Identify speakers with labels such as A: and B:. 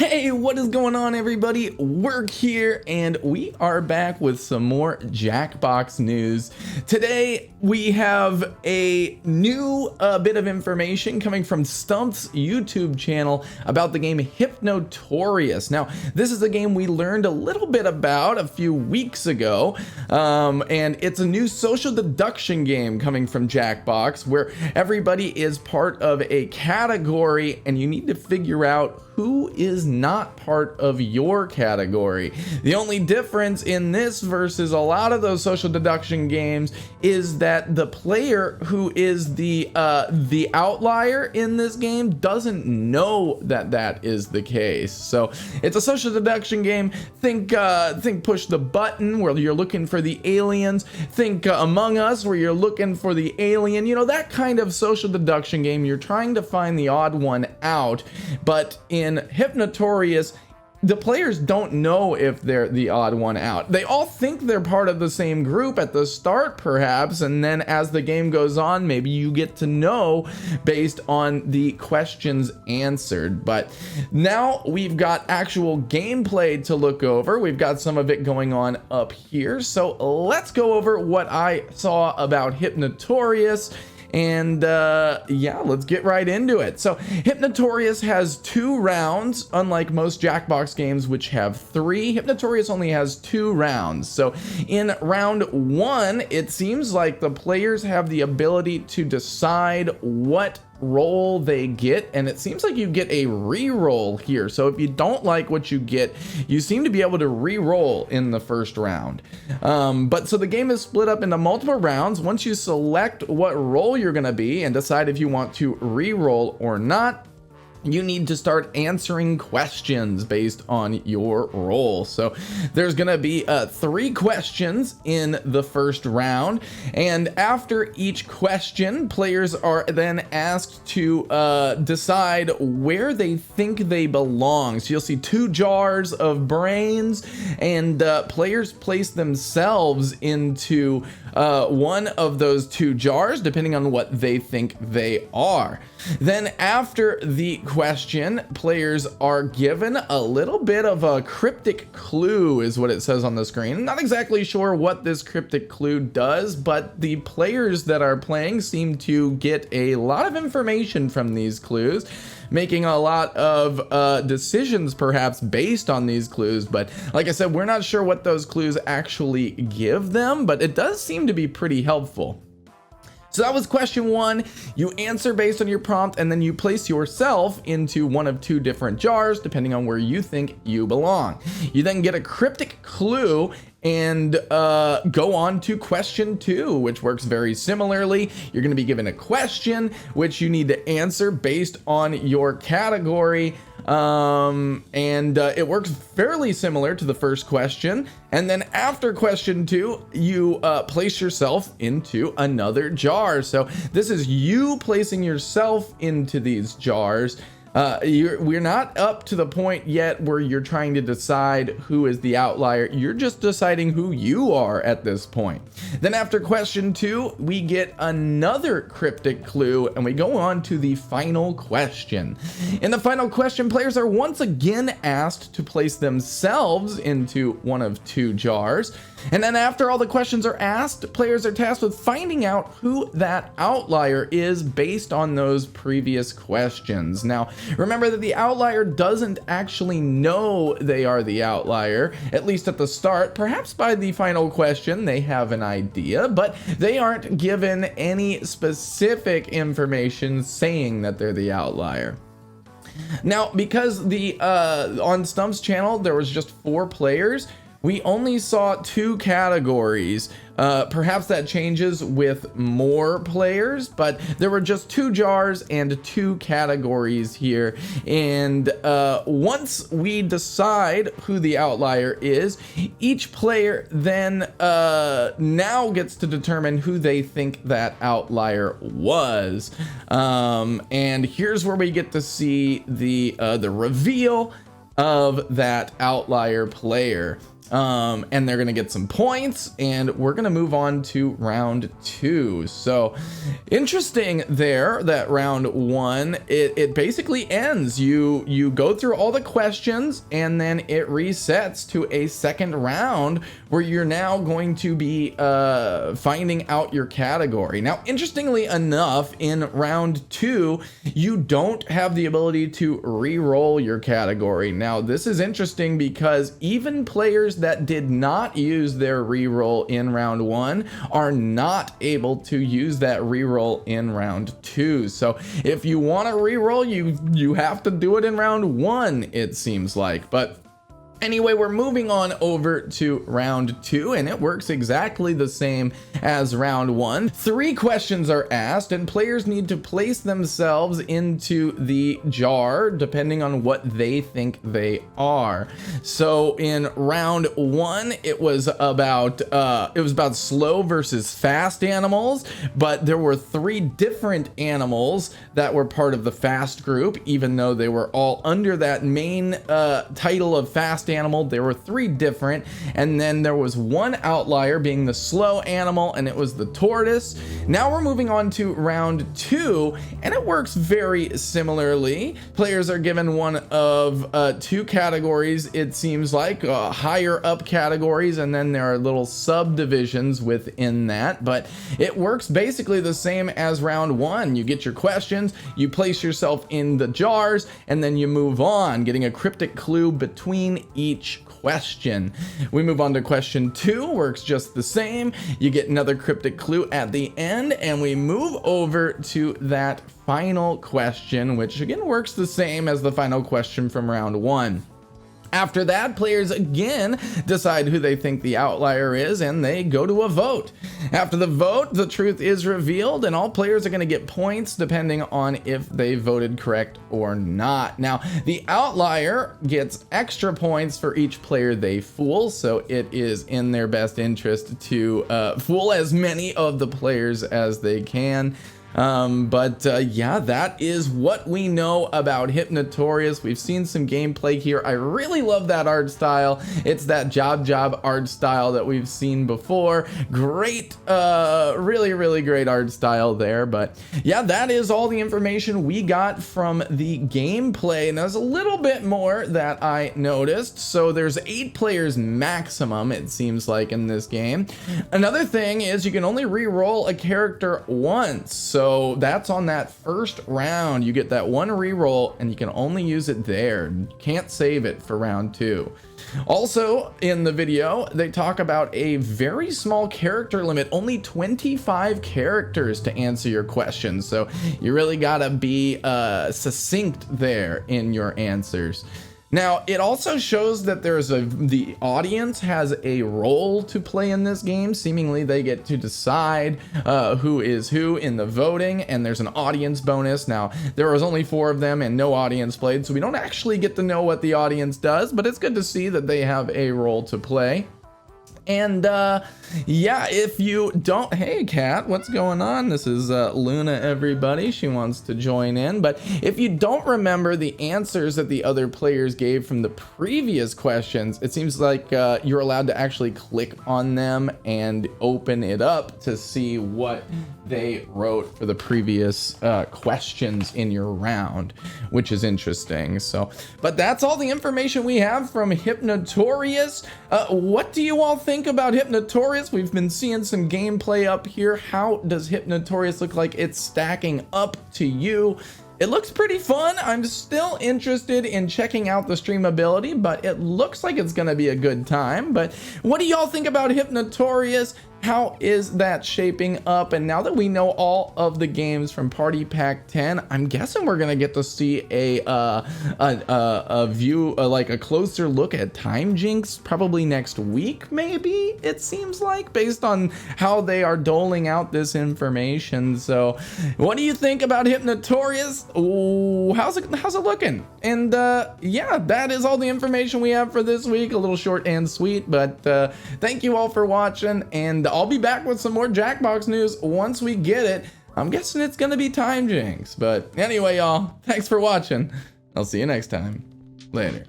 A: Hey, what is going on, everybody? Work here, and we are back with some more Jackbox news. Today, we have a new bit of information coming from Stump's YouTube channel about the game Hypnotorious. Now, this is a game we learned a little bit about a few weeks ago, and it's a new social deduction game coming from Jackbox where everybody is part of a category, and you need to figure out who is not part of your category. The only difference in this versus a lot of those social deduction games is that the player who is the outlier in this game doesn't know that that is the case. So it's a social deduction game. Think Push the Button, where you're looking for the aliens. Think Among Us, where you're looking for the alien. You know, that kind of social deduction game. You're trying to find the odd one out, but in Hypnotorious, the players don't know if they're the odd one out. They all think they're part of the same group at the start, perhaps, and then as the game goes on, maybe you get to know based on the questions answered. But now we've got actual gameplay to look over. We've got some of it going on up here. So let's go over what I saw about Hypnotorious. And yeah, let's get right into it. So Hypnotorious has 2 rounds, unlike most Jackbox games which have 3. Hypnotorious only has 2 rounds. So in round 1, it seems like the players have the ability to decide what roll they get, and it seems like you get a re-roll here. So if you don't like what you get, you seem to be able to re-roll in the first round. But so the game is split up into multiple rounds. Once you select what roll you're going to be and decide if you want to re-roll or not, you need to start answering questions based on your role. So there's gonna be 3 questions in the first round, and after each question, players are then asked to decide where they think they belong. So you'll see 2 jars of brains, and players place themselves into one of those 2 jars, depending on what they think they are. Then after the question, players are given a little bit of a cryptic clue, is what it says on the screen. I'm not exactly sure what this cryptic clue does, but the players that are playing seem to get a lot of information from these clues, making a lot of decisions perhaps based on these clues. But like I said, we're not sure what those clues actually give them, but it does seem to be pretty helpful. So that was question 1. You answer based on your prompt, and then you place yourself into one of 2 different jars, depending on where you think you belong. You then get a cryptic clue and go on to question 2, which works very similarly. You're going to be given a question which you need to answer based on your category, and it works fairly similar to the first question. And then after question 2, you place yourself into another jar. So this is you placing yourself into these jars. We're not up to the point yet where you're trying to decide who is the outlier. You're just deciding who you are at this point. Then after question 2, we get another cryptic clue, and we go on to the final question. In the final question, players are once again asked to place themselves into one of 2 jars. And then after all the questions are asked, players are tasked with finding out who that outlier is based on those previous questions. Now, remember that the outlier doesn't actually know they are the outlier, at least at the start. Perhaps by the final question, they have an idea, but they aren't given any specific information saying that they're the outlier. Now, because on Stump's channel, there was just 4 players, we only saw 2 categories. Perhaps that changes with more players, but there were just 2 jars and 2 categories here. And once we decide who the outlier is, each player then now gets to determine who they think that outlier was. And here's where we get to see the reveal of that outlier player. and they're gonna get some points, and we're gonna move on to round 2. So interesting there that round 1, it basically ends. You go through all the questions, and then it resets to a second round where you're now going to be finding out your category. Now, interestingly enough, in round 2, you don't have the ability to re-roll your category. Now, this is interesting because even players that did not use their reroll in round 1 are not able to use that reroll in round 2. So if you want to reroll, you have to do it in round 1, it seems like. But anyway, we're moving on over to round 2, and it works exactly the same as round 1. 3 questions are asked, and players need to place themselves into the jar depending on what they think they are. So in round 1, it was about slow versus fast animals, but there were 3 different animals that were part of the fast group, even though they were all under that main title of fast animal. There were 3 different, and then there was 1 outlier being the slow animal, and it was the tortoise. Now we're moving on to round 2, and it works very similarly. Players are given one of 2 categories, it seems like, higher up categories, and then there are little subdivisions within that, but it works basically the same as round 1. You get your questions, you place yourself in the jars, and then you move on, getting a cryptic clue between each question. We move on to question 2, works just the same. You get another cryptic clue at the end, and we move over to that final question, which again works the same as the final question from round 1. After that, players again decide who they think the outlier is, and they go to a vote. After the vote, the truth is revealed, and all players are going to get points depending on if they voted correct or not. Now, the outlier gets extra points for each player they fool, so it is in their best interest to fool as many of the players as they can. Yeah, that is what we know about Hypnotorious. We've seen some gameplay here. I really love that art style. It's that job art style that we've seen before. Great, really great art style there. But yeah, that is all the information we got from the gameplay. And there's a little bit more that I noticed. So there's 8 players maximum, it seems like, in this game. Another thing is you can only re-roll a character once. So that's on that first round. You get that 1 reroll, and you can only use it there. You can't save it for round 2. Also, in the video, they talk about a very small character limit, only 25 characters to answer your questions. So you really gotta be succinct there in your answers. Now, it also shows that the audience has a role to play in this game. Seemingly, they get to decide who is who in the voting, and there's an audience bonus. Now, there was only 4 of them and no audience played, so we don't actually get to know what the audience does, but it's good to see that they have a role to play. And yeah, if you don't, hey Kat, what's going on? This is Luna, everybody. She wants to join in. But if you don't remember the answers that the other players gave from the previous questions, it seems like you're allowed to actually click on them and open it up to see what they wrote for the previous questions in your round, which is interesting. So, but that's all the information we have from Hypnotorious. What do you all think about Hypnotorious? We've been seeing some gameplay up here. How does Hypnotorious look like it's stacking up to you? It looks pretty fun. I'm still interested in checking out the streamability, but it looks like it's gonna be a good time. But what do y'all think about Hypnotorious? How is that shaping up? And now that we know all of the games from Party Pack 10, I'm guessing we're gonna get to see a view, like a closer look at Time Jinx, probably next week, maybe, it seems like, based on how they are doling out this information. So what do you think about Hypnotorious? Oh, how's it looking? And yeah, that is all the information we have for this week. A little short and sweet, but thank you all for watching, and I'll be back with some more Jackbox news once we get it. I'm guessing it's gonna be Time Jinx, but anyway, y'all, thanks for watching. I'll see you next time. Later.